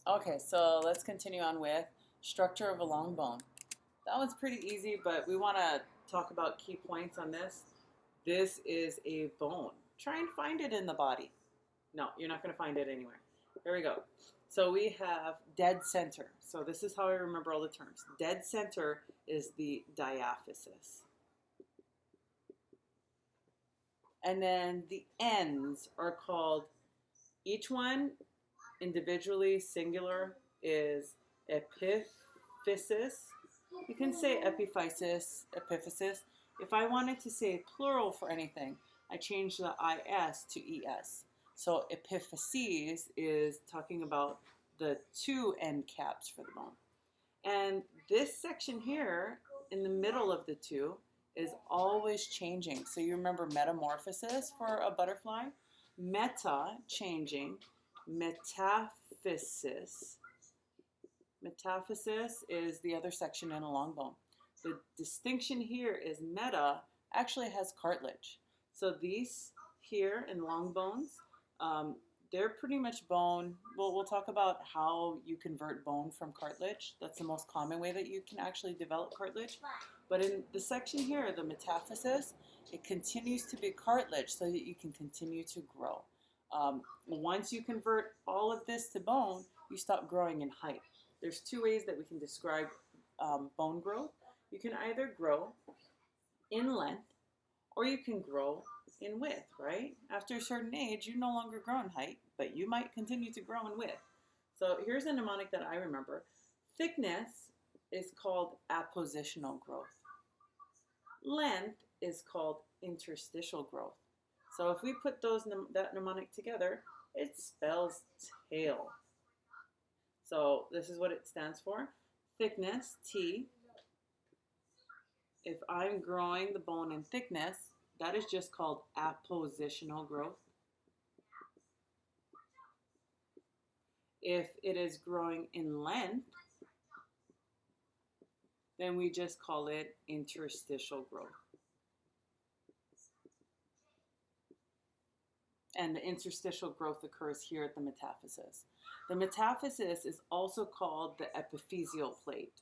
Okay, so let's continue on with structure of a long bone. That one's pretty easy, but we want to talk about key points on this. This is a bone. Try and find it in the body. No, you're not going to find it anywhere. Here we go. So we have dead center. So this is how I remember all the terms. Dead center is the diaphysis. And then the ends are called, each one individually, singular, is epiphysis. You can say epiphysis, epiphysis. If I wanted to say plural for anything, I change the is to es. So epiphyses is talking about the two end caps for the bone. And this section here in the middle of the two is always changing. So you remember metamorphosis for a butterfly? Meta, changing. Metaphysis. Metaphysis is the other section in a long bone. The distinction here is meta actually has cartilage. So these here in long bones, they're pretty much bone. We'll talk about how you convert bone from cartilage. That's the most common way that you can actually develop cartilage. But in the section here, the metaphysis, it continues to be cartilage so that you can continue to grow. Once you convert all of this to bone, you stop growing in height. There's two ways that we can describe bone growth. You can either grow in length or you can grow in width, right? After a certain age, you no longer grow in height, but you might continue to grow in width. So here's a mnemonic that I remember. Thickness is called appositional growth. Length is called interstitial growth. So if we put that mnemonic together, it spells tail. So this is what it stands for. Thickness, T. If I'm growing the bone in thickness, that is just called appositional growth. If it is growing in length, then we just call it interstitial growth. And the interstitial growth occurs here at the metaphysis. The metaphysis is also called the epiphyseal plate.